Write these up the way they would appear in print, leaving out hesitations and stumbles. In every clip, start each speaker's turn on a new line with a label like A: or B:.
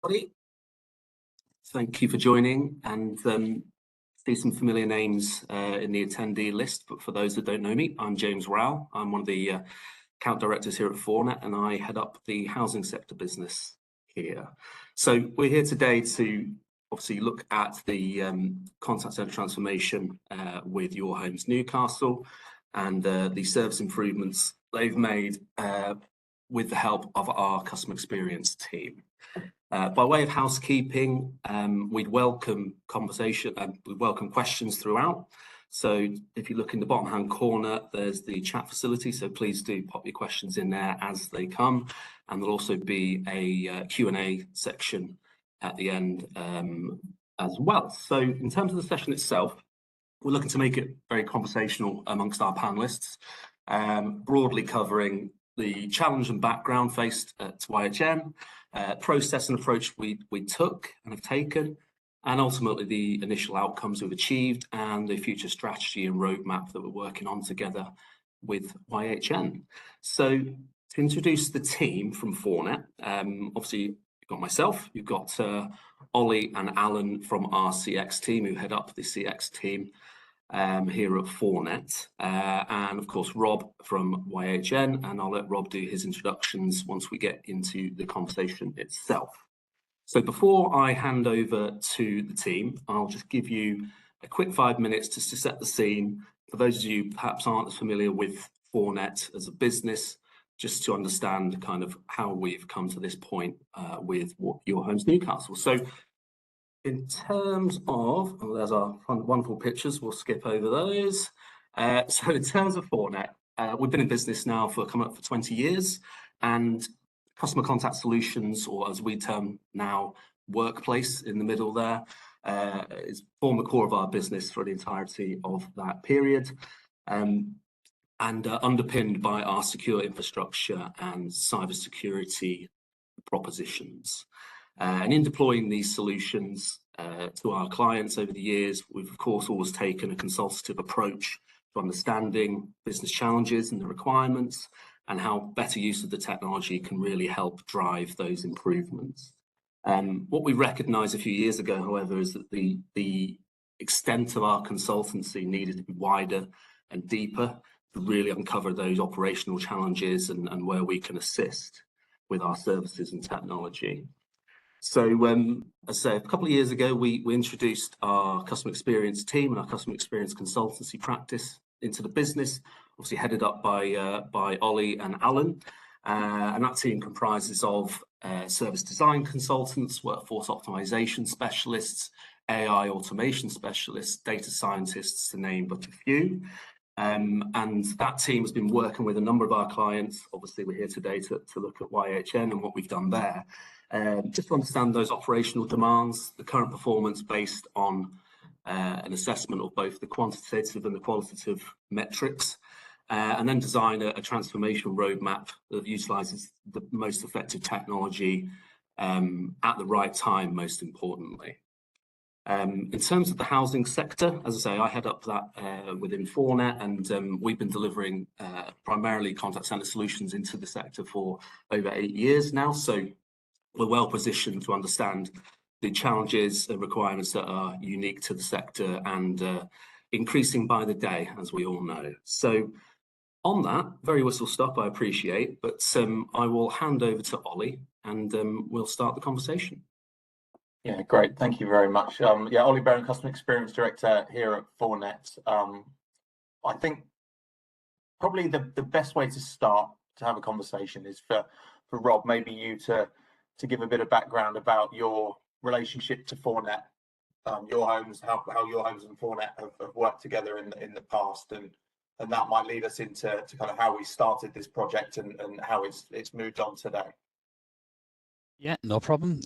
A: Everybody. Thank you for joining, and see some familiar names in the attendee list. But for those that don't know me, I'm James Rowell. I'm one of the account directors here at Fornet, and I head up the housing sector business here. So we're here today to obviously look at the contact center transformation with Your Homes Newcastle and the service improvements they've made with the help of our customer experience team. By way of housekeeping, we'd welcome conversation and we'd welcome questions throughout. So if you look in the bottom hand corner, there's the chat facility. So please do pop your questions in there as they come. And there'll also be a Q&A section at the end as well. So in terms of the session itself, we're looking to make it very conversational amongst our panelists, broadly covering the challenge and background faced at YHN, process and approach we took and have taken, and ultimately the initial outcomes we've achieved and the future strategy and roadmap that we're working on together with YHN. So to introduce the team from Fornet, obviously you've got myself, you've got Ollie and Alan from our CX team who head up the CX team here at Fornet, and of course Rob from YHN, and I'll let Rob do his introductions once we get into the conversation itself. So before I hand over to the team, I'll just give you a quick 5 minutes just to set the scene for those of you perhaps aren't as familiar with Fornet as a business, just to understand kind of how we've come to this point with Your Homes Newcastle. So in terms of, there's our wonderful pictures, we'll skip over those. So in terms of Fornet, we've been in business now for coming up for 20 years, and customer contact solutions, or as we term now, workplace in the middle there, is formed the core of our business for the entirety of that period, and underpinned by our secure infrastructure and cybersecurity propositions. And in deploying these solutions to our clients over the years, we've of course always taken a consultative approach to understanding business challenges and the requirements, and how better use of the technology can really help drive those improvements. What we recognised a few years ago, however, is that the extent of our consultancy needed to be wider and deeper to really uncover those operational challenges and where we can assist with our services and technology. So as I say, a couple of years ago, we introduced our customer experience team and our customer experience consultancy practice into the business, obviously headed up by Ollie and Alan. And that team comprises of service design consultants, workforce optimization specialists, AI automation specialists, data scientists, to name but a few. And that team has been working with a number of our clients. Obviously, we're here today to look at YHN and what we've done there. Just to understand those operational demands, the current performance based on an assessment of both the quantitative and the qualitative metrics, and then design a transformation roadmap that utilises the most effective technology at the right time, most importantly. In terms of the housing sector, as I say, I head up that within Fornet, and we've been delivering primarily contact centre solutions into the sector for over 8 years now. So we're well positioned to understand the challenges and requirements that are unique to the sector and increasing by the day, as we all know. So on that, very whistle stop, I appreciate, but I will hand over to Ollie and we'll start the conversation.
B: Yeah, great. Thank you very much. Yeah, Ollie Berron, Customer Experience Director here at Fornet. I think probably the best way to start to have a conversation is for Rob, maybe you to give a bit of background about your relationship to Fornet, Your Homes, how Your Homes and Fornet have worked together in the past, and that might lead us into kind of how we started this project and how it's moved on today.
C: Yeah, no problem.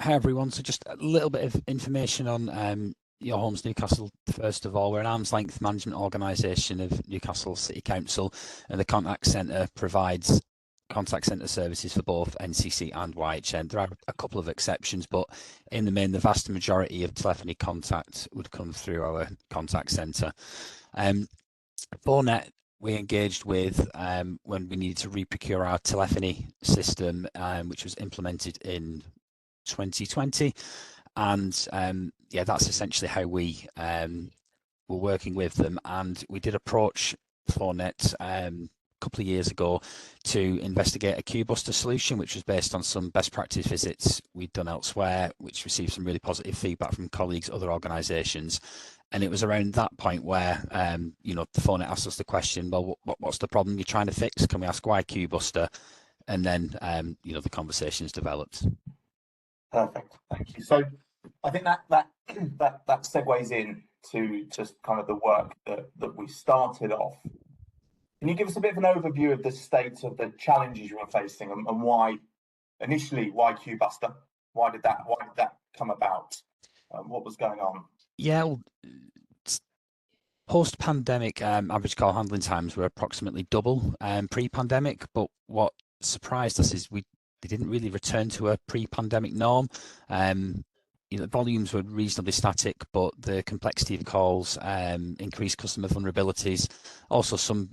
C: Hi everyone. So just a little bit of information on Your Homes Newcastle. First of all, we're an arm's length management organisation of Newcastle City Council, and the contact centre provides contact centre services for both NCC and YHN. There are a couple of exceptions, but in the main, the vast majority of telephony contact would come through our contact centre. Fornet, we engaged with when we needed to re-procure our telephony system, which was implemented in 2020. And yeah, that's essentially how we were working with them. And we did approach 4net a couple of years ago to investigate a QBuster solution, which was based on some best practice visits we'd done elsewhere, which received some really positive feedback from colleagues, other organisations. And it was around that point where, you know, 4net asked us the question, well, what's the problem you're trying to fix? Can we ask why QBuster? And then, you know, the conversations developed.
B: Perfect, thank you. So I think that segues in to just kind of the work that we started off. Can you give us a bit of an overview of the state of the challenges you were facing and why QBuster? Why did that come about? What was going on?
C: Yeah, well, post-pandemic, average call handling times were approximately double pre-pandemic, but what surprised us is they didn't really return to a pre-pandemic norm. You know, volumes were reasonably static, but the complexity of calls, increased customer vulnerabilities, also some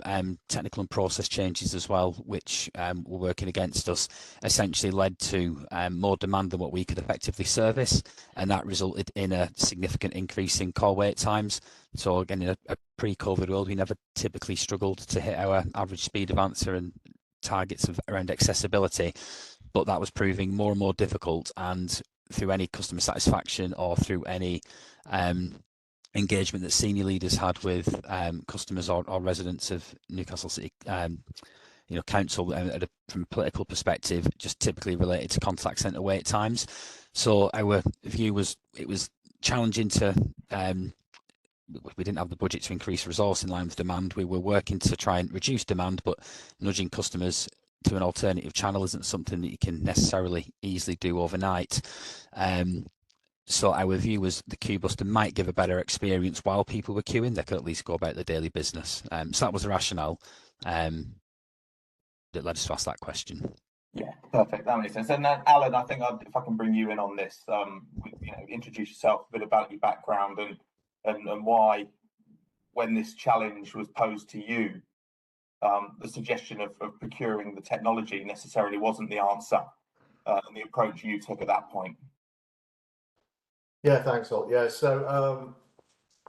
C: technical and process changes as well, which were working against us, essentially led to more demand than what we could effectively service, and that resulted in a significant increase in call wait times. So again, in a pre-COVID world, we never typically struggled to hit our average speed of answer and targets of around accessibility, but that was proving more and more difficult. And through any customer satisfaction or through any engagement that senior leaders had with customers or residents of Newcastle City, you know, council, from a political perspective, just typically related to contact centre wait times. So our view was it was challenging to. We didn't have the budget to increase resource in line with demand. We were working to try and reduce demand, but nudging customers to an alternative channel isn't something that you can necessarily easily do overnight. So our view was the QBuster might give a better experience while people were queuing. They could at least go about their daily business. So that was the rationale that led us to ask that question.
B: Yeah, perfect. That makes sense. And Alan, I think if I can bring you in on this, you know, introduce yourself, a bit about your background and why, when this challenge was posed to you, the suggestion of procuring the technology necessarily wasn't the answer, and the approach you took at that point.
D: Yeah, thanks, Holt. Yeah, so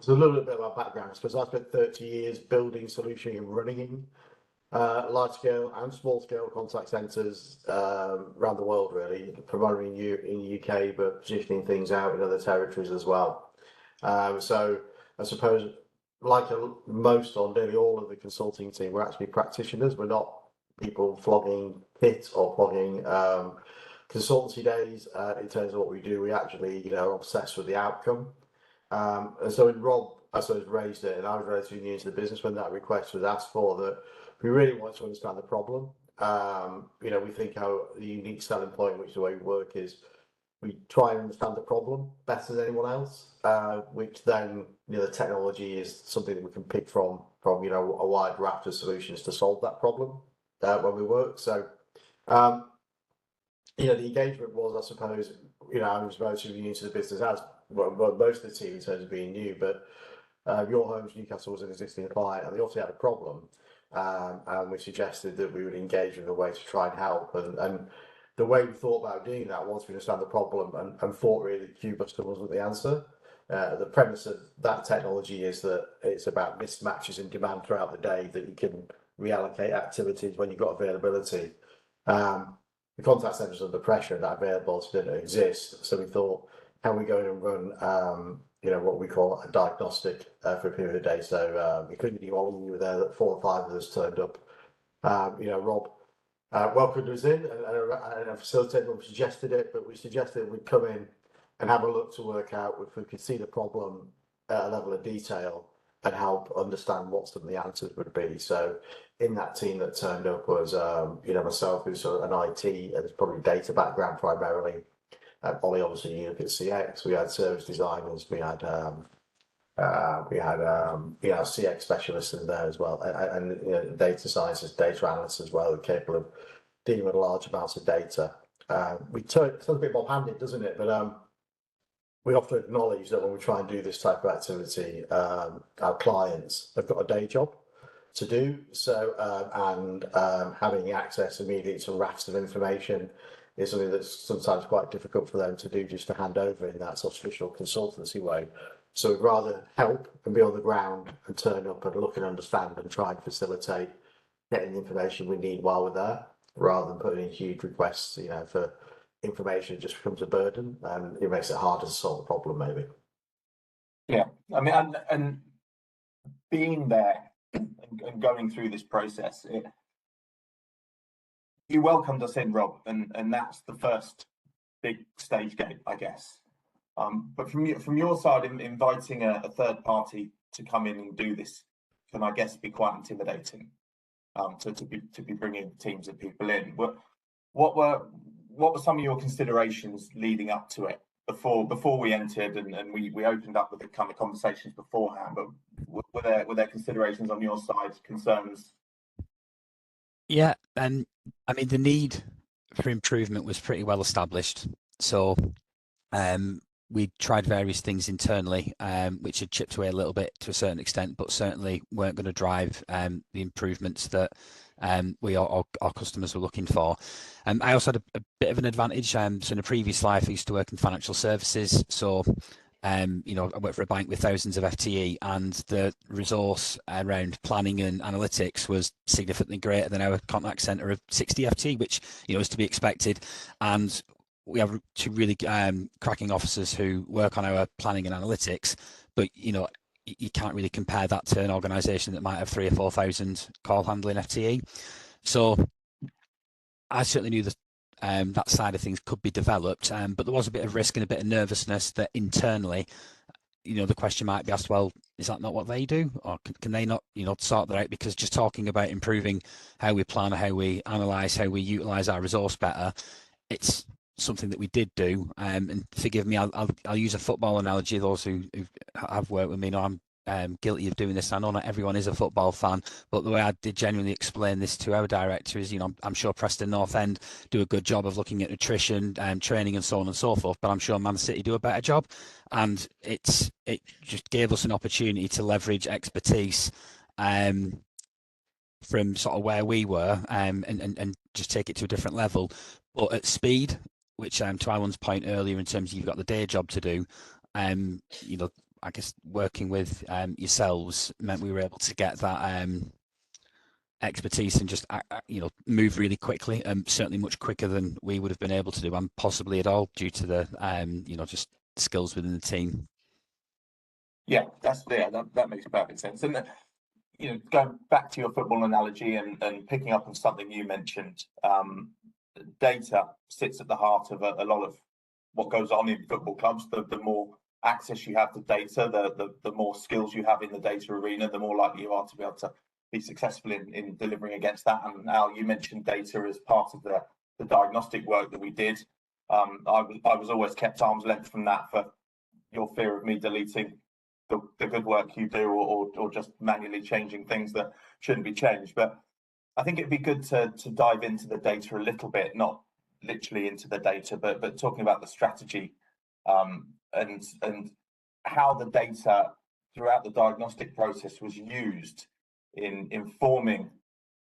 D: a little bit about background. Because I spent 30 years building, solutioning and running large scale and small scale contact centres around the world, really, primarily in the UK, but positioning things out in other territories as well. So I suppose, like most or nearly all of the consulting team, we're actually practitioners. We're not people flogging pit or flogging consultancy days in terms of what we do. We actually, you know, are obsessed with the outcome. And so when Rob, I suppose, raised it, and I was relatively new to the business when that request was asked for, that we really want to understand the problem. You know, we think our unique selling point, which is the way we work, is we try and understand the problem better than anyone else, which then, you know, the technology is something that we can pick from, you know, a wide raft of solutions to solve that problem when we work. So, you know, the engagement was, I suppose, you know, I was relatively new to the business, as well, most of the team in terms of being new, but Your Homes Newcastle was an existing client, and they obviously had a problem, and we suggested that we would engage in a way to try and help. And the way we thought about doing that, once we understand the problem and thought really QBuster wasn't the answer. The premise of that technology is that it's about mismatches in demand throughout the day, that you can reallocate activities when you've got availability. The contact centre is under pressure, and that availability didn't exist. So we thought, can we go in and run, you know, what we call a diagnostic for a period of days? So including you all, we were there, that 4 or 5 of us turned up. You know, Rob welcomed us in and a facilitator suggested it, but we suggested we'd come in and have a look to work out if we could see the problem at a level of detail and help understand what some of the answers would be. So in that team that turned up was, you know, myself, who's sort of an IT and it's probably data background primarily. Ollie, obviously, you look at CX. We had service designers. We had CX specialists in there as well, and you know, data scientists, data analysts as well, capable of dealing with large amounts of data. It's a bit more handed, doesn't it? But we often acknowledge that when we try and do this type of activity, our clients have got a day job to do. So, having access immediately to rafts of information is something that's sometimes quite difficult for them to do, just to hand over in that sort of traditional consultancy way. So we'd rather help and be on the ground and turn up and look and understand and try and facilitate getting the information we need while we're there, rather than putting in huge requests, for information. It just becomes a burden, and it makes it harder to solve the problem, maybe.
B: Yeah, I mean, and being there and going through this process, you welcomed us in, Rob, and that's the first big stage gate, I guess. But from your side, inviting a third party to come in and do this can, I guess, be quite intimidating. To be bringing teams of people in. What were some of your considerations leading up to it before we entered, and we opened up with the kind of conversations beforehand? But were there considerations on your side, concerns?
C: Yeah, I mean, the need for improvement was pretty well established. So we tried various things internally, which had chipped away a little bit to a certain extent, but certainly weren't going to drive the improvements that our customers were looking for. I also had a bit of an advantage. So in a previous life, I used to work in financial services. So I worked for a bank with thousands of FTE, and the resource around planning and analytics was significantly greater than our contact center of 60 FTE, which is to be expected. And we have two really cracking officers who work on our planning and analytics, but you can't really compare that to an organisation that might have 3,000 or 4,000 call handling FTE. So I certainly knew that that side of things could be developed, but there was a bit of risk and a bit of nervousness that internally, the question might be asked, well, is that not what they do, or can they not, sort that out? Because just talking about improving how we plan, how we analyse, how we utilise our resource better, it's something that we did do. And forgive me, I'll use a football analogy. Those who have worked with me know I'm guilty of doing this. I know not everyone is a football fan, but the way I did genuinely explain this to our director is, I'm sure Preston North End do a good job of looking at nutrition and training and so on and so forth, but I'm sure Man City do a better job. And it just gave us an opportunity to leverage expertise from sort of where we were, and just take it to a different level, but at speed, which to Alan's point earlier, in terms of you've got the day job to do, I guess working with yourselves meant we were able to get that expertise and just move really quickly, certainly much quicker than we would have been able to do, and possibly at all, due to the just skills within the team.
B: Yeah, that makes perfect sense. And going back to your football analogy and picking up on something you mentioned, data sits at the heart of a lot of what goes on in football clubs. The more access you have to data, the more skills you have in the data arena, the more likely you are to be able to be successful in delivering against that. And Al, you mentioned data as part of the diagnostic work that we did. I was always kept arm's length from that for your fear of me deleting the good work you do, or just manually changing things that shouldn't be changed. But I think it'd be good to dive into the data a little bit, not literally into the data, but talking about the strategy, and how the data throughout the diagnostic process was used in informing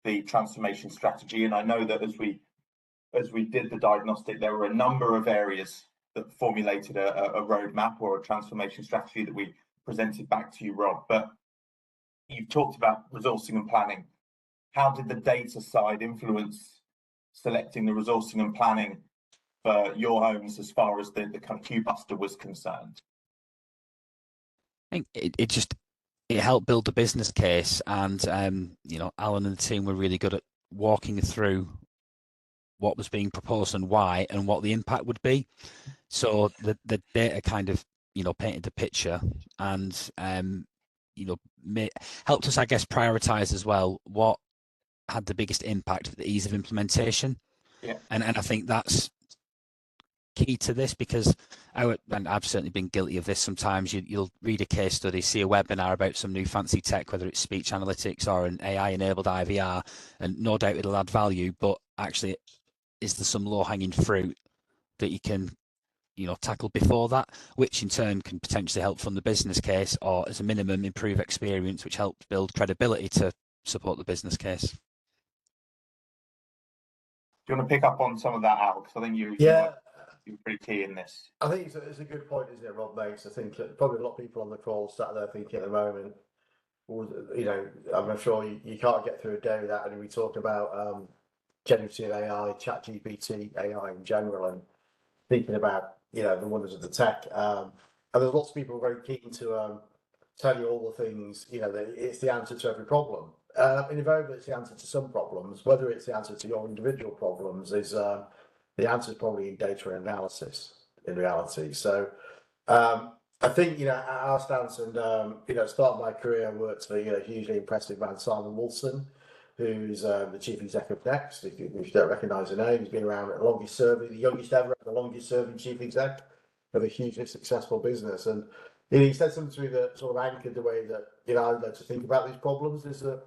B: the transformation strategy. And I know that as we did the diagnostic, there were a number of areas that formulated a roadmap or a transformation strategy that we presented back to you, Rob. But you've talked about resourcing and planning. How did the data side influence selecting the resourcing and planning for your homes as far as the kind of Q-Buster was concerned?
C: I think it helped build the business case, and Alan and the team were really good at walking through what was being proposed and why, and what the impact would be. So the data kind of painted the picture, and helped us, I guess, prioritize as well what had the biggest impact for the ease of implementation.
B: Yeah.
C: And I think that's key to this, because and I've certainly been guilty of this sometimes. You'll read a case study, see a webinar about some new fancy tech, whether it's speech analytics or an AI enabled IVR, and no doubt it'll add value, but actually, is there some low hanging fruit that you can tackle before that, which in turn can potentially help fund the business case, or as a minimum improve experience, which helps build credibility to support the business case.
B: you want to pick up on some of that, Al? Because I think you're pretty key in this.
D: I think it's a good point, isn't it, Rob makes? I think that probably a lot of people on the call sat there thinking at the moment, you know, I'm sure you can't get through a day without, and we talk about generative AI, ChatGPT, AI in general, and thinking about, you know, the wonders of the tech. And there's lots of people very keen to tell you all the things, you know, that it's the answer to every problem. And invariably, it's the answer to some problems. Whether it's the answer to your individual problems is the answer is probably in data analysis in reality. So I think, you know, our stance, and you know, at the start of my career, I worked for, you know, a hugely impressive man, Simon Wolfson, who's the chief executive of Next. If you don't recognise the name, he's been around the longest serving, the youngest ever, the longest serving chief exec of a hugely successful business. And you know, he said something to me that sort of anchored the way that, you know, I like to think about these problems. Is that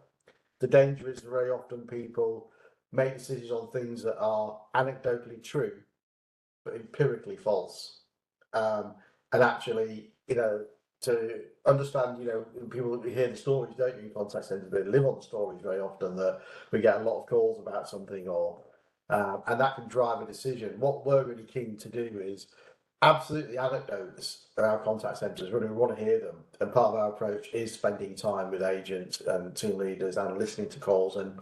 D: the danger is very often people make decisions on things that are anecdotally true, but empirically false. And actually, you know, to understand, you know, people hear the stories, don't you, in contact centres, they live on the stories very often, that we get a lot of calls about something, or and that can drive a decision. What we're really keen to do is absolutely anecdotes around contact centres. We want to hear them, and part of our approach is spending time with agents and team leaders and listening to calls, and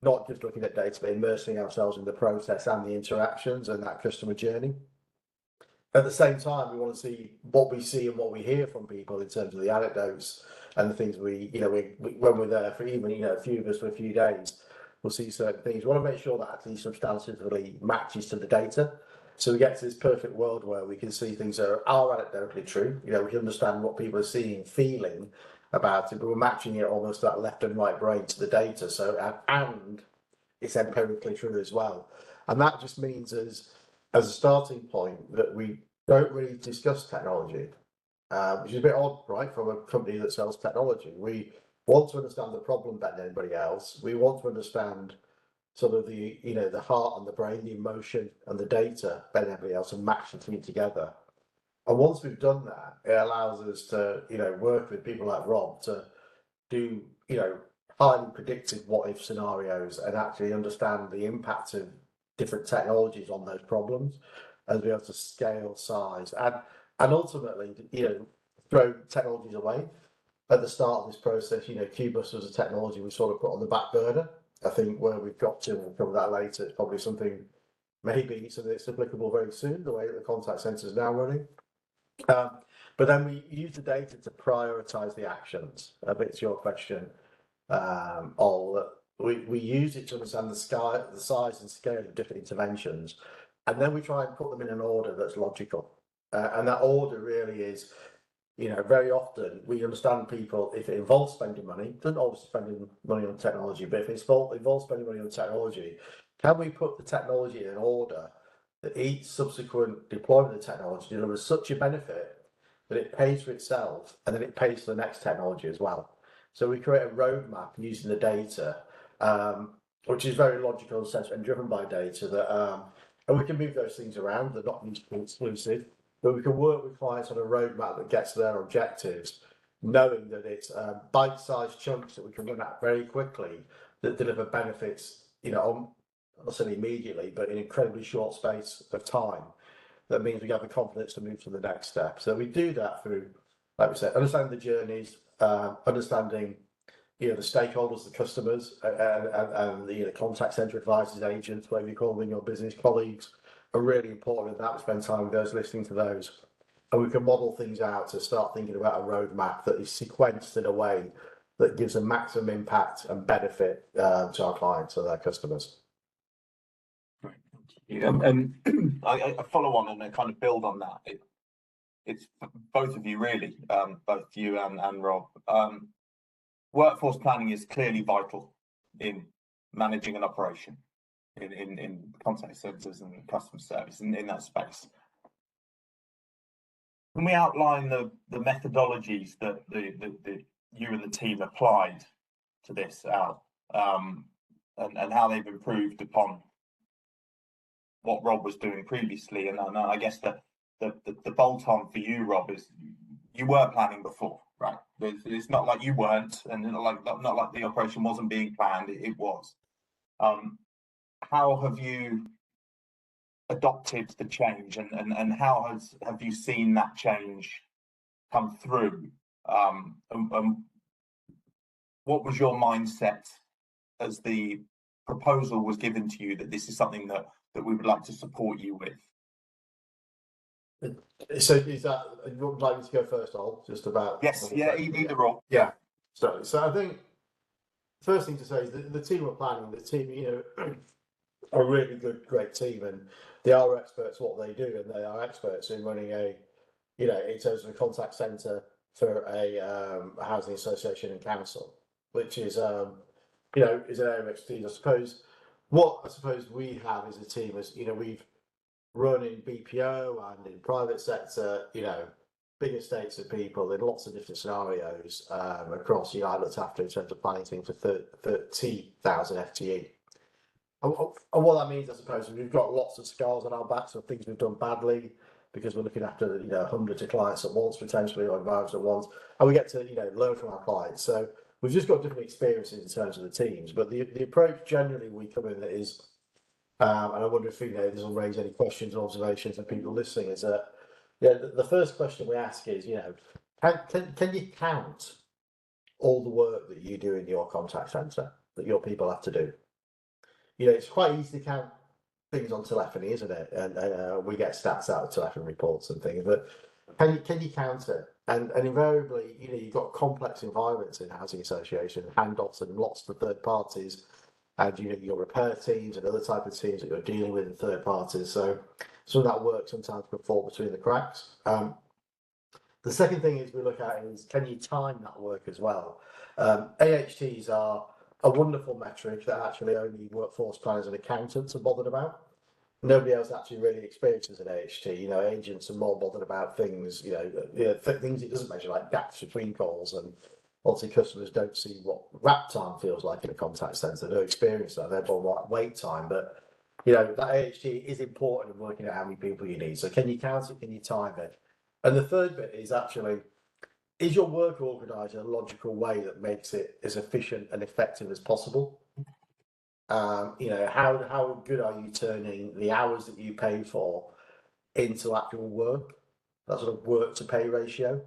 D: not just looking at data, but immersing ourselves in the process and the interactions and that customer journey. At the same time, we want to see what we see and what we hear from people in terms of the anecdotes and the things we, you know, when we're there for even, you know, a few of us for a few days, we'll see certain things. We want to make sure that actually substantively matches to the data. So we get to this perfect world where we can see things that are anecdotally true. You know, we can understand what people are seeing, feeling about it, but we're matching it almost that left and right brain to the data. So, and it's empirically true as well. And that just means as a starting point that we don't really discuss technology, which is a bit odd, right, from a company that sells technology. We want to understand the problem better than anybody else. We want to understand sort of the, you know, the heart and the brain, the emotion and the data better than anybody else, and match the thing together. And once we've done that, it allows us to, you know, work with people like Rob to do, you know, highly predictive what if scenarios, and actually understand the impact of different technologies on those problems, and be able to scale, size, and ultimately, you know, throw technologies away. At the start of this process, you know, Qbus was a technology we sort of put on the back burner. I think where we've got to, we'll cover that later, it's probably something that's applicable very soon, the way that the contact centre is now running. But then we use the data to prioritise the actions. A bit to your question, we use it to understand the size and scale of different interventions, and then we try and put them in an order that's logical. And that order really is, you know, very often we understand people, if it involves spending money, doesn't always spending money on technology, but if it involves spending money on technology, can we put the technology in an order that each subsequent deployment of the technology delivers such a benefit that it pays for itself, and then it pays for the next technology as well. So we create a roadmap using the data, which is very logical and driven by data, that and we can move those things around. They're not mutually exclusive, but we can work with clients on a roadmap that gets their objectives, knowing that it's bite-sized chunks that we can run at very quickly that deliver benefits, you know, not necessarily immediately, but in incredibly short space of time. That means we have the confidence to move to the next step. So we do that through, like we said, understanding the journeys, understanding, you know, the stakeholders, the customers, and the contact center advisors, agents, whatever you call them, your business colleagues, are really important. And that we spend time with those, listening to those, and we can model things out to start thinking about a roadmap that is sequenced in a way that gives a maximum impact and benefit to our clients and their customers.
B: And I follow on and kind of build on that. It's both of you really, both you and Rob. Workforce planning is clearly vital in managing an operation in contact centres and customer service in that space. Can we outline the methodologies that you and the team applied to this, Al, and how they've improved upon what Rob was doing previously? And I guess the bolt-on for you, Rob, is you were planning before, right? It's not like you weren't, and not like the operation wasn't being planned. It was. how have you adopted the change, and how have you seen that change come through? And what was your mindset as the proposal was given to you that this is something that we would like to support you with?
D: So is that, you would like me to go first, Ol, just about?
B: Yes, yeah, either or.
D: Yeah. So I think first thing to say is that the team are planning, the team, are a really good, great team, and they are experts at what they do, and they are experts in running in terms of a contact centre for a housing association and council, which is, is an area of expertise. I suppose we have as a team is, we've run in BPO and in private sector, big estates of people in lots of different scenarios across, I looked after in terms of planning team for 30,000 FTE. And what that means, I suppose, is we've got lots of scars on our backs of things we've done badly because we're looking after, hundreds of clients at once, potentially, or environments at once, and we get to, learn from our clients. So we've just got different experiences in terms of the teams, but the approach generally we come in is, and I wonder if this will raise any questions or observations for people listening. Is that the first question we ask is, can you count all the work that you do in your contact centre that your people have to do? It's quite easy to count things on telephony, isn't it? And we get stats out of telephony reports and things, but can you count it? And invariably, you've got complex environments in housing association, handoffs and lots of third parties. And your repair teams and other type of teams that you're dealing with in third parties. So some of that work sometimes can fall between the cracks. The second thing is we look at is, can you time that work as well? AHTs are a wonderful metric that actually only workforce planners and accountants are bothered about. Nobody else actually really experiences an AHT. Agents are more bothered about things, things it doesn't measure, like gaps between calls, and obviously customers don't see what wrap time feels like in a contact centre. They don't experience that. They're more like wait time. But that AHT is important in working out how many people you need. So can you count it? Can you time it? And the third bit is actually, is your work organised in a logical way that makes it as efficient and effective as possible? How good are you turning the hours that you pay for into actual work? That sort of work to pay ratio.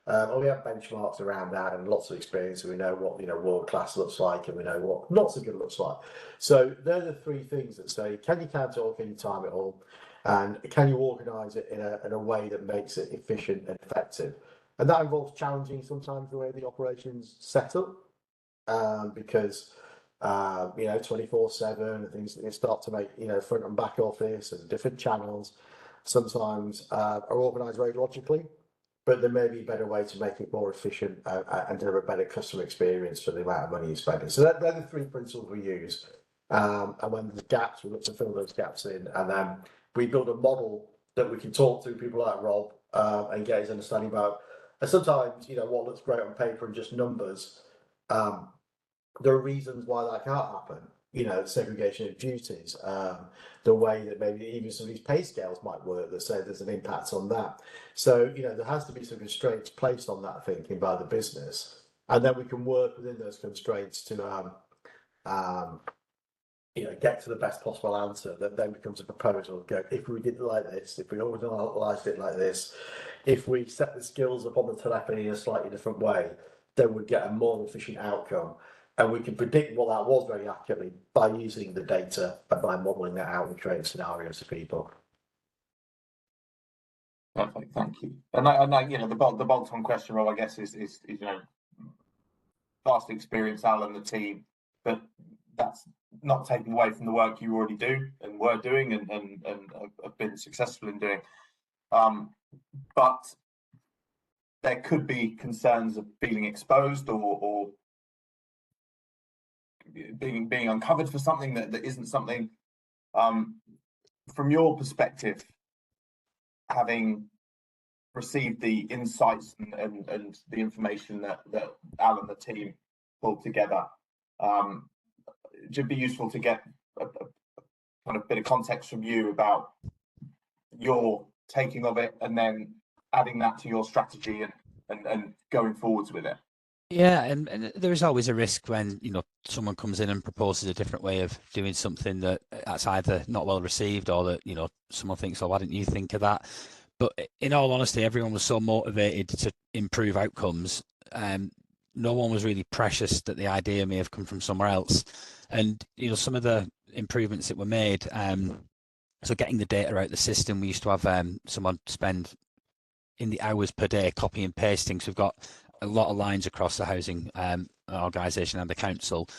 D: We have benchmarks around that and lots of experience. We know what world class looks like, and we know what not so good looks like. So they're the three things that say: can you count it all? Can you time it all? And can you organise it in a way that makes it efficient and effective? And that involves challenging sometimes the way the operations set up, because 24/7 things start to make front and back office and different channels sometimes are organised very logically. But there may be a better way to make it more efficient and deliver a better customer experience for the amount of money you're spending. So they're the three principles we use. And when there's gaps, we look to fill those gaps in. And then we build a model that we can talk to people like Rob and get his understanding about. And sometimes, what looks great on paper and just numbers, there are reasons why that can't happen. Segregation of duties, the way that maybe even some of these pay scales might work that say there's an impact on that. So, there has to be some constraints placed on that thinking by the business. And then we can work within those constraints to, get to the best possible answer that then becomes a proposal. Go, if we did it like this, if we organised it like this, if we set the skills up on the telephony in a slightly different way, then we'd get a more efficient outcome. And we can predict what that was very accurately by using the data and by modelling that out and creating scenarios for people.
B: Perfect, thank you. And the bolt-on question, Rob, I guess is vast experience, Al and the team, but that's not taking away from the work you already do and were doing and have been successful in doing. But there could be concerns of feeling exposed or being uncovered for something that isn't something. From your perspective, having received the insights and the information that Al and the team pulled together, it'd be useful to get a kind of bit of context from you about your taking of it and then adding that to your strategy and going forwards with it.
C: Yeah, and there is always a risk when, you know, someone comes in and proposes a different way of doing something that's either not well received, or that, you know, someone thinks, oh, why didn't you think of that? But in all honesty, everyone was so motivated to improve outcomes. Um, no one was really precious that the idea may have come from somewhere else. And, you know, some of the improvements that were made, so getting the data out of the system, we used to have someone spend in the hours per day copy and pasting. So we've got a lot of lines across the housing organisation and the council.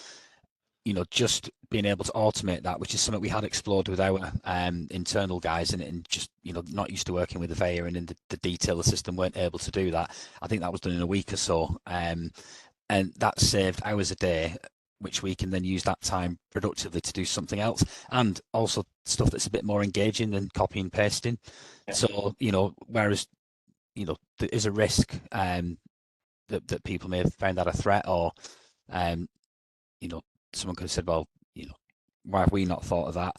C: You know, just being able to automate that, which is something we had explored with our internal guys, and just, you know, not used to working with Avaya and in the detail the system weren't able to do that. I think that was done in a week or so, and that saved hours a day, which we can then use that time productively to do something else, and also stuff that's a bit more engaging than copy and pasting.
B: Yeah.
C: So, you know, whereas, you know, there is a risk that people may have found that a threat, or you know, someone could have said, well, you know, why have we not thought of that?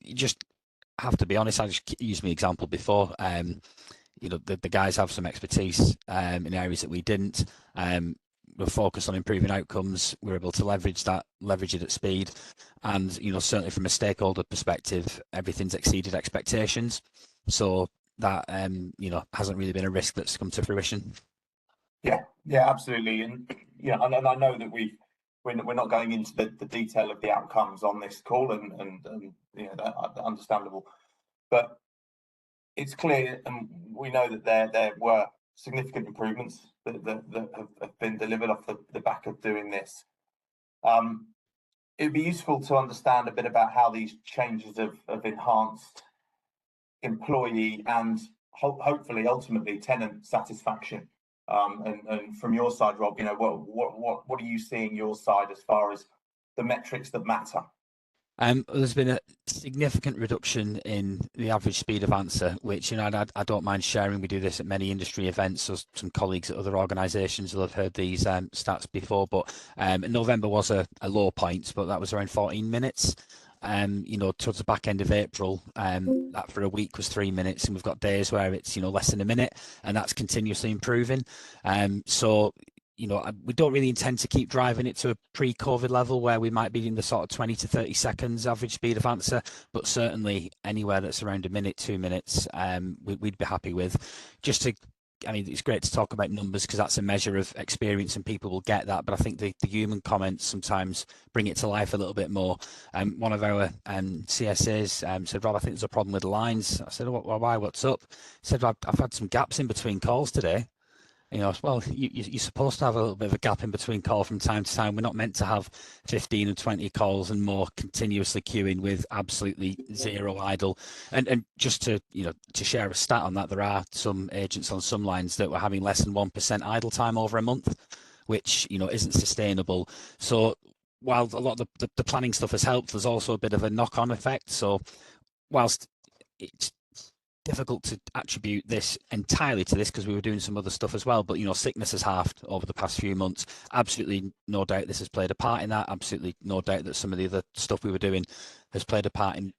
C: You just have to be honest. I just used my example before. You know, the guys have some expertise in areas that we didn't. We're focused on improving outcomes. We're able to leverage it at speed, and, you know, certainly from a stakeholder perspective, everything's exceeded expectations. So that, you know, hasn't really been a risk that's come to fruition.
B: Yeah, absolutely. And yeah, and I know that we're not going into the detail of the outcomes on this call, and you know, that understandable, but it's clear, and we know that there were significant improvements that have been delivered off the back of doing this. It'd be useful to understand a bit about how these changes have enhanced employee and hopefully ultimately tenant satisfaction. And from your side, Rob, you know, what are you seeing your side as far as the metrics that matter?
C: There's been a significant reduction in the average speed of answer, which, you know, I don't mind sharing. We do this at many industry events, so some colleagues at other organisations will have heard these stats before. But November was a low point, but that was around 14 minutes. You know, towards the back end of April, that for a week was 3 minutes, and we've got days where it's, you know, less than a minute, and that's continuously improving. So, you know, we don't really intend to keep driving it to a pre-COVID level where we might be in the sort of 20 to 30 seconds average speed of answer, but certainly anywhere that's around a minute, 2 minutes, we'd be happy with. Just to, I mean, it's great to talk about numbers because that's a measure of experience and people will get that, but I think the human comments sometimes bring it to life a little bit more. One of our CSAs said, Rob, I think there's a problem with the lines. I said, why, what's up? He said, I've had some gaps in between calls today. You know, well, you're supposed to have a little bit of a gap in between call from time to time. We're not meant to have 15 and 20 calls and more continuously queuing with absolutely zero idle. And just to, you know, to share a stat on that, there are some agents on some lines that were having less than 1% idle time over a month, which, you know, isn't sustainable. So while a lot of the planning stuff has helped, there's also a bit of a knock-on effect. So whilst it's difficult to attribute this entirely to this because we were doing some other stuff as well, but, you know, sickness has halved over the past few months. Absolutely no doubt this has played a part in that. Absolutely no doubt that some of the other stuff we were doing has played a part in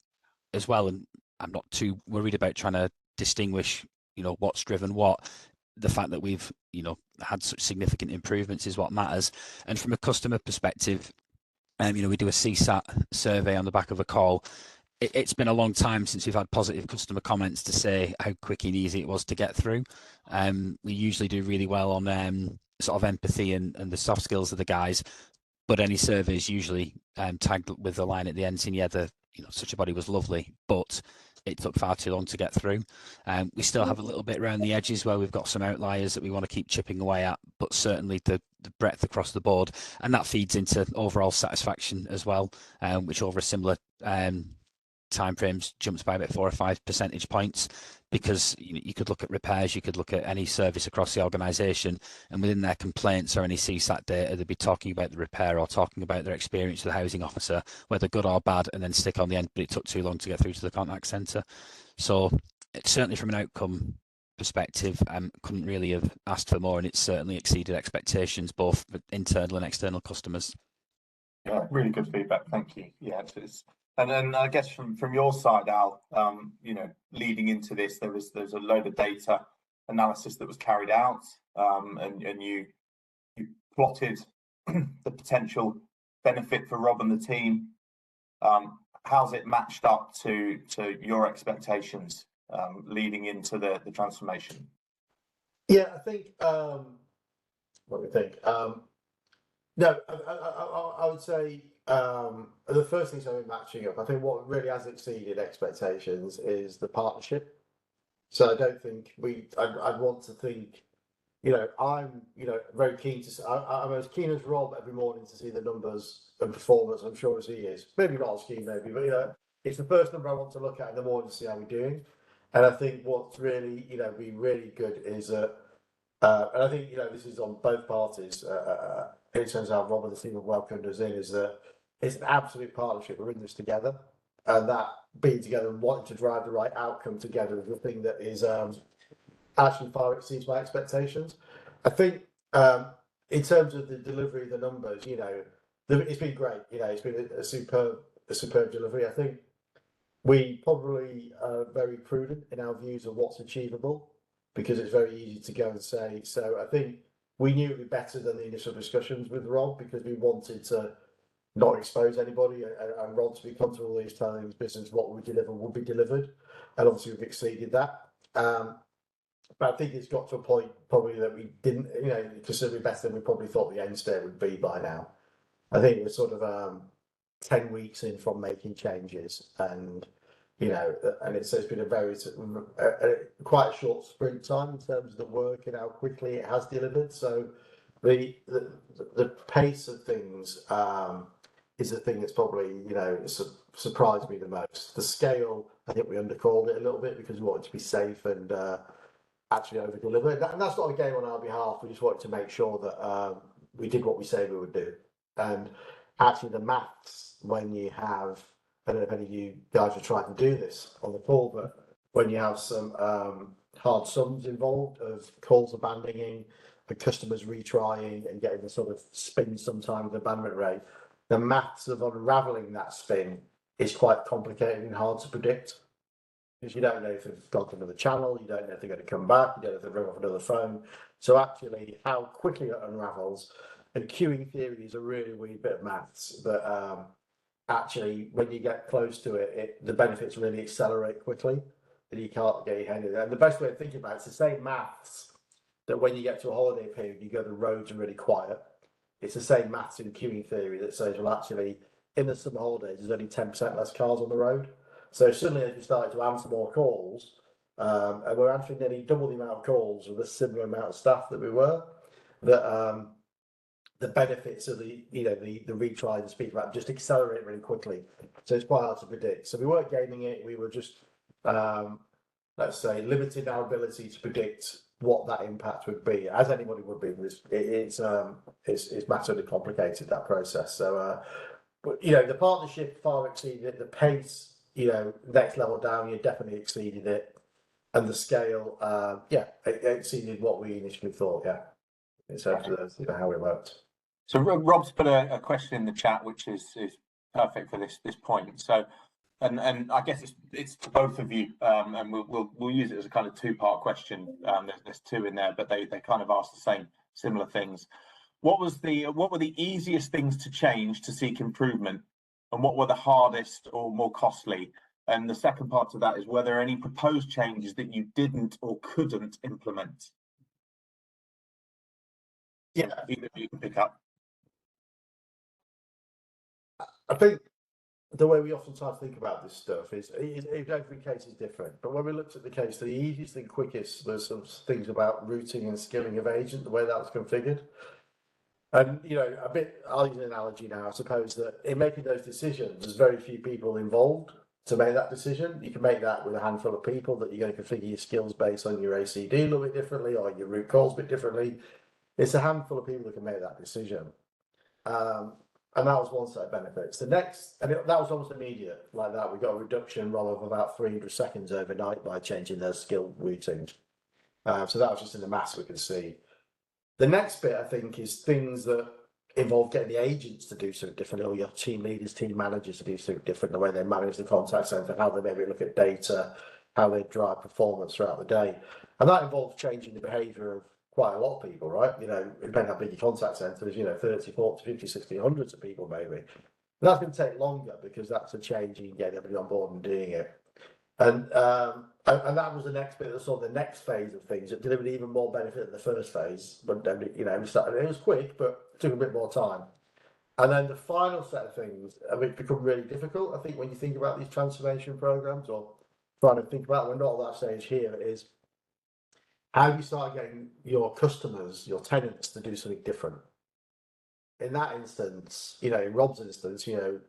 C: as well. And I'm not too worried about trying to distinguish, you know, what's driven what. The fact that we've, you know, had such significant improvements is what matters. And from a customer perspective, you know, we do a CSAT survey on the back of a call. It's been a long time since we've had positive customer comments to say how quick and easy it was to get through. We usually do really well on sort of empathy and the soft skills of the guys, but any survey is usually tagged with the line at the end saying, yeah, you know, such a body was lovely, but it took far too long to get through. We still have a little bit around the edges where we've got some outliers that we want to keep chipping away at, but certainly the breadth across the board, and that feeds into overall satisfaction as well, which over a similar timeframes jumps by about 4 or 5 percentage points, because you could look at repairs, you could look at any service across the organisation, and within their complaints or any CSAT data, they'd be talking about the repair or talking about their experience with the housing officer, whether good or bad, and then stick on the end, but it took too long to get through to the contact centre. So it's certainly from an outcome perspective, couldn't really have asked for more, and it's certainly exceeded expectations, both internal and external customers.
B: Yeah, really good feedback. Thank you. Yeah, and then I guess from your side, Al, you know, leading into this, there's a load of data analysis that was carried out, and you plotted the potential benefit for Rob and the team. How's it matched up to your expectations leading into the transformation?
D: Yeah, I think. What do you think? No, I would say the first thing is matching up. I think what really has exceeded expectations is the partnership. So I don't think I'd want to think, I'm, very keen to. I'm as keen as Rob every morning to see the numbers and performance. I'm sure as he is. Maybe not as keen, maybe, but it's the first number I want to look at in the morning to see how we're doing. And I think what's really, been really good is that. And I think, this is on both parties, in terms of how Rob and the team have welcomed us in, is that it's an absolute partnership. We're in this together. And that being together and wanting to drive the right outcome together is the thing that is actually far exceeds my expectations. I think in terms of the delivery of the numbers, it's been great. It's been a superb delivery. I think we probably are very prudent in our views of what's achievable, because it's very easy to go and say. So I think we knew it would be better than the initial discussions with Rob, because we wanted to not expose anybody and Rob to be comfortable with telling his business what we deliver would be delivered. And obviously we've exceeded that. But I think it's got to a point probably that we didn't, considerably better than we probably thought the end state would be by now. I think we're sort of 10 weeks in from making changes, and and it's been a very quite a short sprint time in terms of the work and how quickly it has delivered. So the pace of things is the thing that's probably surprised me the most. The scale, I think we undercalled it a little bit because we wanted to be safe and actually over deliver, and that's not a game on our behalf. We just wanted to make sure that we did what we said we would do. And actually the maths, when you have, I don't know if any of you guys have tried to do this on the call, but when you have some hard sums involved of calls abandoning and customers retrying and getting the sort of spin sometimes the abandonment rate, the maths of unraveling that spin is quite complicated and hard to predict, because you don't know if they've gone to another channel, you don't know if they're going to come back, you don't know if they've rung off another phone. So actually how quickly it unravels, and queuing theory is a really weird bit of maths, but actually when you get close to it, the benefits really accelerate quickly and you can't get your head in there. And the best way of thinking about it's the same maths that when you get to a holiday period, you go, the roads are really quiet. It's the same maths in queuing theory that says, well, actually in the summer holidays, there's only 10% less cars on the road. So suddenly as we started to answer more calls, and we're answering nearly double the amount of calls with a similar amount of staff that we were, that the benefits of the retry and speak about just accelerate really quickly. So it's quite hard to predict. So we weren't gaming it. We were just, let's say, limiting our ability to predict what that impact would be, as anybody would be. It's massively complicated, that process. So, but the partnership far exceeded it. The pace, next level down, you definitely exceeded it, and the scale, it exceeded what we initially thought. Yeah, in terms of how it worked.
B: So Rob's put a question in the chat, which is perfect for this point. So, and I guess it's to both of you, and we'll use it as a kind of two-part question. There's two in there, but they kind of ask the similar things. What were the easiest things to change to seek improvement, and what were the hardest or more costly? And the second part to that is, were there any proposed changes that you didn't or couldn't implement?
D: Yeah,
B: either of you can pick up.
D: I think the way we often try to think about this stuff is every case is different. But when we looked at the case, the easiest and quickest was some things about routing and skilling of agent, the way that was configured. And I'll use an analogy now. I suppose that in making those decisions, there's very few people involved to make that decision. You can make that with a handful of people that you're going to configure your skills based on your ACD a little bit differently, or your root calls a bit differently. It's a handful of people that can make that decision. And that was one set of benefits. The next, that was almost immediate, like that. We got a reduction of about 300 seconds overnight by changing those skill routines. So that was just in the maths we could see. The next bit, I think, is things that involve getting the agents to do something different, or your team leaders, team managers to do something different, the way they manage the contact center, how they maybe look at data, how they drive performance throughout the day. And that involves changing the behavior quite a lot of people, right? You know, depending how big your contact centre is, you know, 30, 40, 50, 60, hundreds of people maybe. And that's going to take longer because that's a change in getting everybody on board and doing it. And that was the next bit, sort of the next phase of things. It delivered even more benefit than the first phase, but then, you know, it was quick, but it took a bit more time. And then the final set of things, I mean, become really difficult. I think when you think about these transformation programs, or trying to think about, we're not at that stage here, is how do you start getting your customers, your tenants, to do something different? In that instance, you know, in Rob's instance, you know,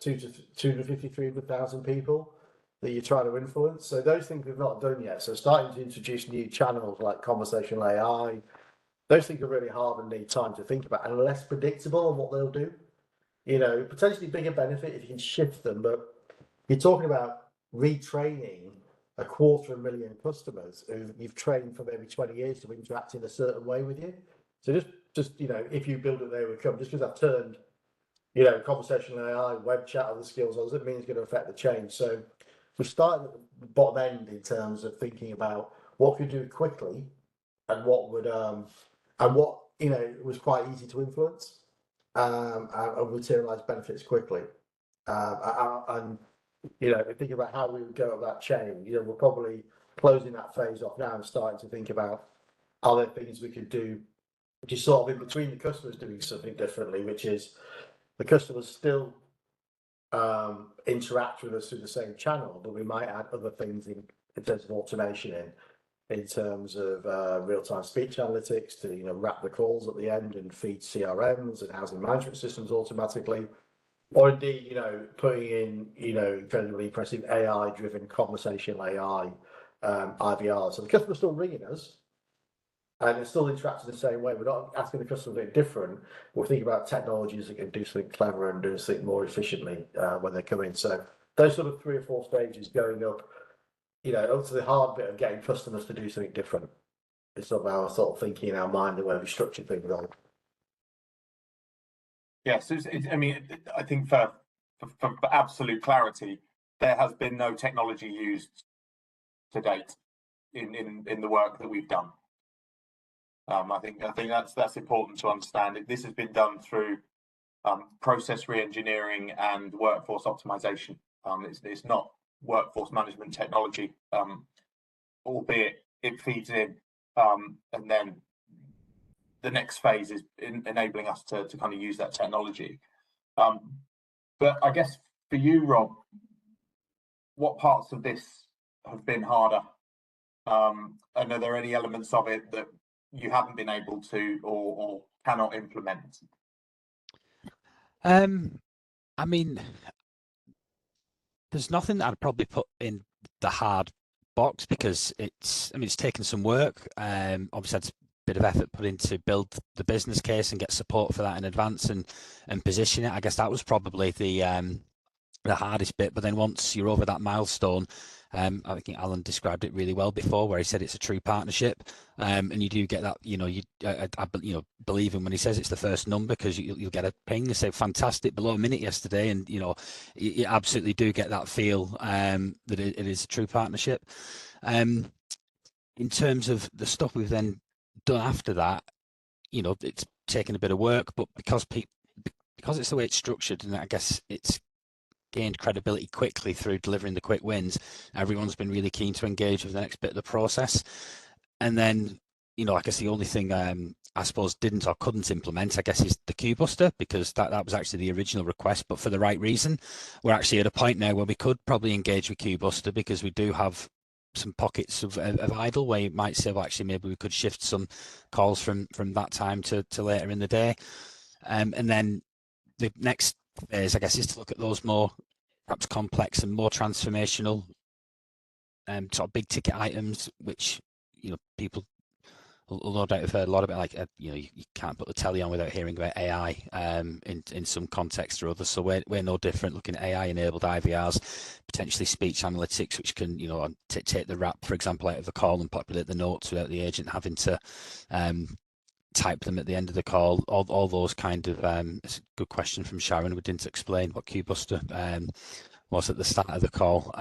D: 250, 300,000 people that you're trying to influence. So those things we've not done yet. So starting to introduce new channels like conversational AI, those things are really hard and need time to think about and less predictable on what they'll do. You know, potentially bigger benefit if you can shift them, but you're talking about retraining 250,000 customers who you've trained for maybe 20 years to interact in a certain way with you. So just you know, if you build it, they will come. Just because I've turned, you know, conversational AI, web chat, other skills, doesn't mean it's going to affect the change. So we started at the bottom end in terms of thinking about what could do quickly and what would and what, you know, was quite easy to influence and materialize benefits quickly. And you know, thinking about how we would go about that chain, you know, we're probably closing that phase off now and starting to think about are there things we could do, which is sort of in between the customers doing something differently, which is the customers still interact with us through the same channel, but we might add other things in terms of automation in terms of real-time speech analytics to, you know, wrap the calls at the end and feed CRMs and housing management systems automatically. Or indeed, you know, putting in, you know, incredibly impressive AI-driven conversational AI IVR. So the customer's still ringing us, and it's still interacting the same way. We're not asking the customer something different. We're thinking about technologies that can do something clever and do something more efficiently when they come in. So those sort of 3 or 4 stages going up, you know, up to the hard bit of getting customers to do something different. It's sort of our sort of thinking in our mind the way we structure things on.
B: Yeah, so I mean, I think for absolute clarity, there has been no technology used to date in the work that we've done. I think that's important to understand. This has been done through process re-engineering and workforce optimization. It's not workforce management technology, albeit it feeds in, and then the next phase is enabling us to kind of use that technology. But I guess for you, Rob, what parts of this have been harder? And are there any elements of it that you haven't been able to or cannot implement?
C: I mean, there's nothing that I'd probably put in the hard box because it's taken some work. Obviously, it's a bit of effort put into build the business case and get support for that in advance and position it. I guess that was probably the hardest bit. But then once you're over that milestone, I think Alan described it really well before, where he said it's a true partnership, and you do get that. You know, I believe him when he says it's the first number, because you'll get a ping and say fantastic below a minute yesterday, and you know, you absolutely do get that feel that it is a true partnership. In terms of the stuff we've then done after that, you know, it's taken a bit of work, but because it's the way it's structured, and I guess it's gained credibility quickly through delivering the quick wins, everyone's been really keen to engage with the next bit of the process. And then, you know, I guess the only thing I suppose didn't or couldn't implement, I guess, is the Queue Buster, because that was actually the original request, but for the right reason. We're actually at a point now where we could probably engage with Queue Buster, because we do have some pockets of idle where you might say, well, actually, maybe we could shift some calls from that time to later in the day. And then the next phase, I guess, is to look at those more perhaps complex and more transformational sort of big ticket items, which, you know, people will no doubt have heard a lot about, like, you know, you can't put the telly on without hearing about AI in some context or other. So we're no different, looking at AI enabled IVRs, potentially speech analytics, which can, you know, take the wrap, for example, out of the call and populate the notes without the agent having to type them at the end of the call. All those kind of it's a good question from Sharon. We didn't explain what Queue Buster was at the start of the call.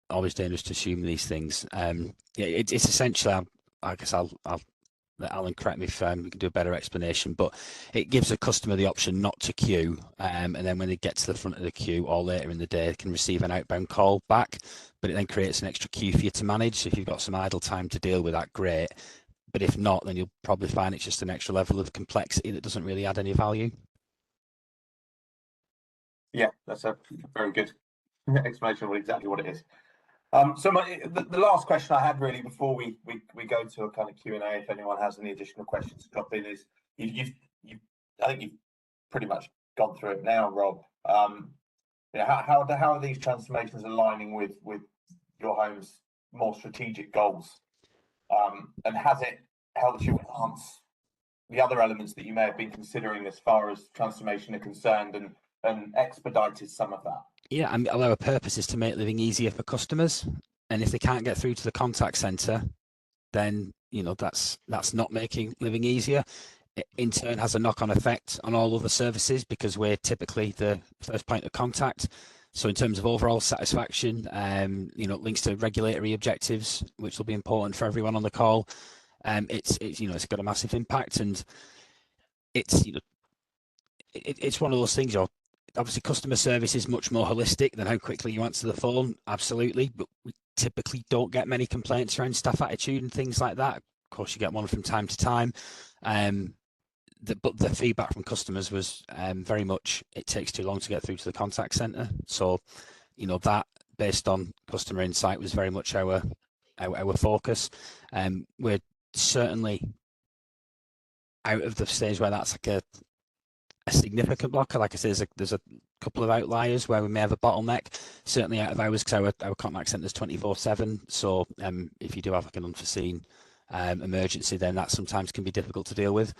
C: Always dangerous to assume these things. Yeah, it's essentially I guess I'll let Alan correct me if we can do a better explanation, but it gives a customer the option not to queue, and then when they get to the front of the queue or later in the day, they can receive an outbound call back, but it then creates an extra queue for you to manage. So if you've got some idle time to deal with that, great. But if not, then you'll probably find it's just an extra level of complexity that doesn't really add any value.
B: Yeah, that's a very good explanation of exactly what it is. So the last question I had really before we go to a kind of Q&A, if anyone has any additional questions to drop in, is I think you've pretty much gone through it now, Rob. How are these transformations aligning with your home's more strategic goals? And has it helped you enhance the other elements that you may have been considering as far as transformation are concerned and expedited some of that?
C: Yeah, I mean, our purpose is to make living easier for customers, and if they can't get through to the contact center, then that's not making living easier. It in turn has a knock-on effect on all other services because we're typically the first point of contact. So in terms of overall satisfaction, links to regulatory objectives, which will be important for everyone on the call. It's got a massive impact, and it's one of those things. Obviously, customer service is much more holistic than how quickly you answer the phone. Absolutely, but we typically don't get many complaints around staff attitude and things like that. Of course, you get one from time to time. But the feedback from customers was very much it takes too long to get through to the contact center. So, that based on customer insight was very much our focus. We're certainly out of the stage where that's like a significant blocker. Like I say, there's a couple of outliers where we may have a bottleneck. Certainly out of hours, because our contact center is 24/7. So if you do have like an unforeseen emergency, then that sometimes can be difficult to deal with.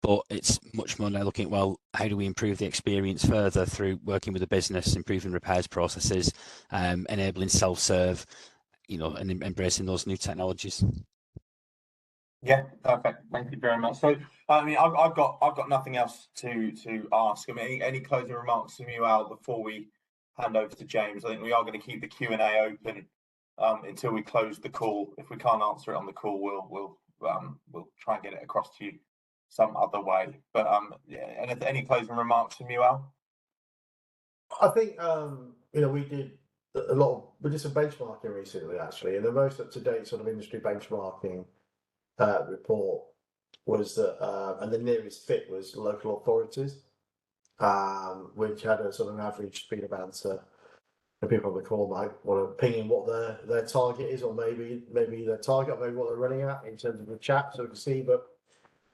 C: But it's much more now looking at, well, how do we improve the experience further through working with the business, improving repairs processes, enabling self-serve, and embracing those new technologies.
B: Yeah, perfect. Thank you very much. So, I mean, I've got nothing else to ask. I mean, any closing remarks from you, Al, before we hand over to James? I think we are going to keep the Q&A open until we close the call. If we can't answer it on the call, we'll try and get it across to you some other way. But any closing remarks from you, Al?
D: I think we did some benchmarking recently, actually, and the most up-to-date sort of industry benchmarking report was that, and the nearest fit was local authorities, which had a sort of an average speed of answer. The people on the call might want to ping in what their target is, or maybe their target, or maybe what they're running at in terms of the chat, so we can see. But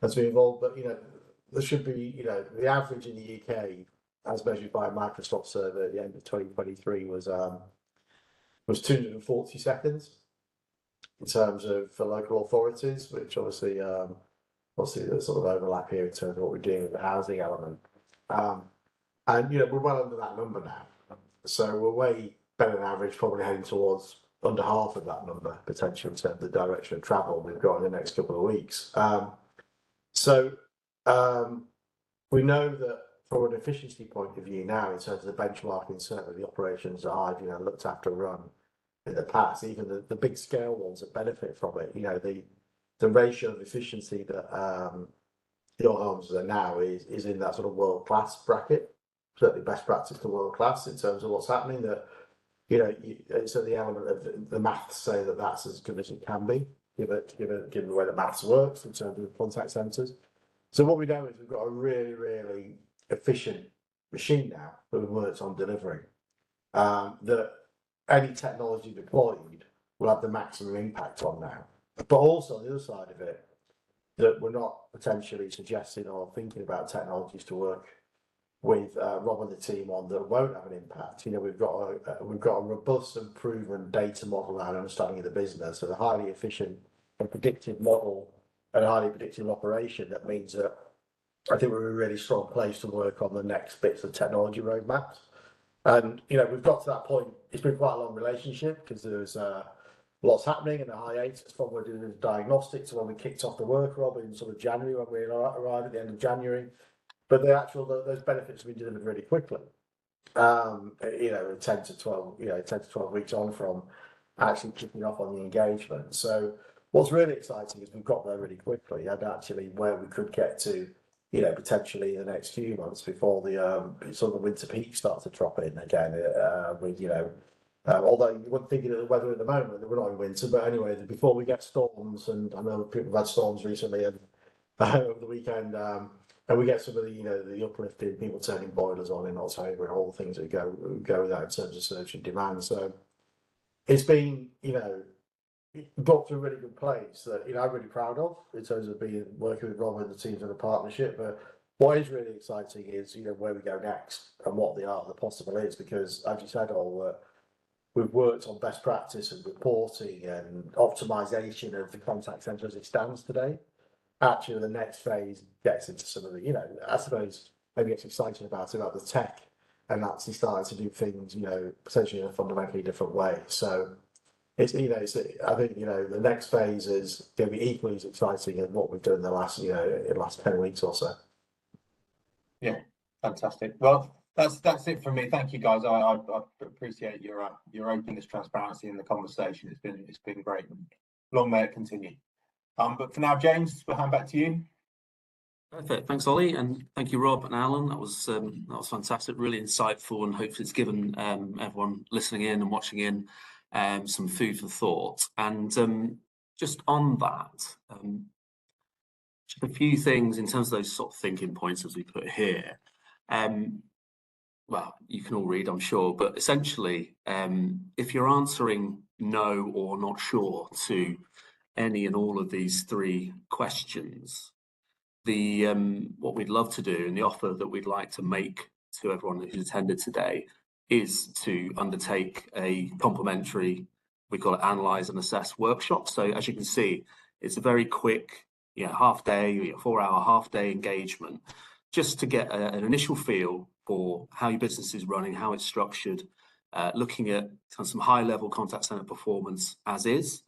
D: as we evolve, but there should be the average in the UK, as measured by a Microsoft survey at the end of 2023, was 240 seconds. In terms of for local authorities, which obviously there's sort of overlap here in terms of what we're doing with the housing element, and we're well under that number now, so we're way better than average, probably heading towards under half of that number potentially in terms of the direction of travel we've got in the next couple of weeks. We know that from an efficiency point of view now, in terms of the benchmarking, certainly the operations that I've looked after run in the past, even the big scale ones that benefit from it, the ratio of efficiency that your homes are now is in that sort of world class bracket, certainly best practice to world class in terms of what's happening. That so the element of the maths say that that's as good as it can be, given the way the maths works in terms of contact centres. So what we know is we've got a really, really efficient machine now that we've worked on delivering. That any technology deployed will have the maximum impact on now. But also on the other side of it, that we're not potentially suggesting or thinking about technologies to work with Rob and the team on that won't have an impact. We've got a robust and proven data model and understanding of the business, and a highly efficient and predictive model and a highly predictive operation. That means that I think we're in a really strong place to work on the next bits of technology roadmaps. And we've got to that point. It's been quite a long relationship because there's lots happening in the hiatus from we're doing the diagnostics when we kicked off the work, Rob, in sort of January, when we arrived at the end of January. But those benefits have been delivered really quickly. 10 to 12 weeks on from actually kicking off on the engagement. So what's really exciting is we've got there really quickly, and actually where we could get to, you know, potentially in the next few months before the sort of the winter peaks start to drop in again. With, you know, although you wouldn't think of the weather at the moment, that we're not in winter, but anyway, before we get storms, and I know people have had storms recently and over the weekend, and we get some of the, you know, the uplifting people turning boilers on in October and all the things that go with that in terms of surge in demand. So it's been, you know, got to a really good place that, you know, I'm really proud of in terms of working with Rob and the teams in a partnership. But what is really exciting is, you know, where we go next and what the possible is, because as you said, we've worked on best practice and reporting and optimization of the contact center as it stands today. Actually, the next phase gets into some of the, you know, I suppose maybe gets excited about the tech and actually starting to do things, you know, potentially in a fundamentally different way. So it's, you know, I think, you know, the next phase is going to be equally as exciting as what we've done in the last, you know, in the last 10 weeks or so.
B: Yeah, fantastic. Well, that's it from me. Thank you, guys. I appreciate your openness, transparency in the conversation. It's been great. Long may it continue. But for now, James, we'll hand back to you.
A: Perfect. Thanks, Ollie, and thank you, Rob and Alan. That was fantastic, really insightful, and hopefully it's given everyone listening in and watching in some food for thought. And just on that, just a few things in terms of those sort of thinking points as we put here. Well, you can all read, I'm sure, but essentially, if you're answering no or not sure to any and all of these three questions, what we'd love to do and the offer that we'd like to make to everyone who's attended today is to undertake a complimentary, we call it analyze and assess workshop. So as you can see, it's a very quick, you know, half day, 4 hour, half day engagement, just to get an initial feel for how your business is running, how it's structured, looking at some high level contact center performance as is.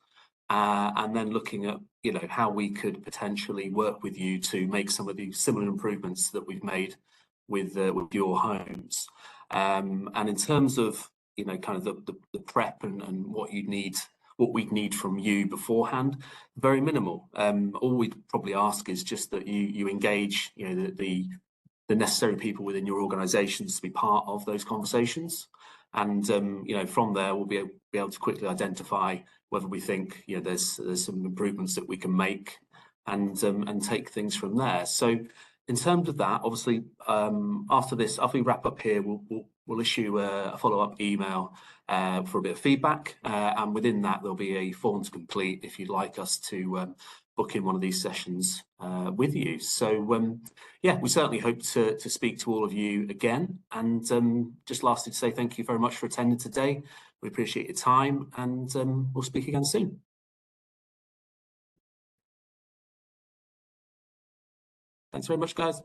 A: And then looking at, you know, how we could potentially work with you to make some of the similar improvements that we've made with your homes. And in terms of, you know, kind of the prep and what we'd need from you beforehand, very minimal. All we'd probably ask is just that you engage, you know, the necessary people within your organisations to be part of those conversations. And you know, from there we'll be able to quickly identify whether we think, you know, there's some improvements that we can make, and take things from there. So in terms of that, obviously, after we wrap up here, we'll issue a follow-up email for a bit of feedback, and within that there'll be a form to complete if you'd like us to book in one of these sessions with you. So yeah, we certainly hope to speak to all of you again. And just lastly to say thank you very much for attending today. We appreciate your time, and we'll speak again soon. Thanks very much, guys.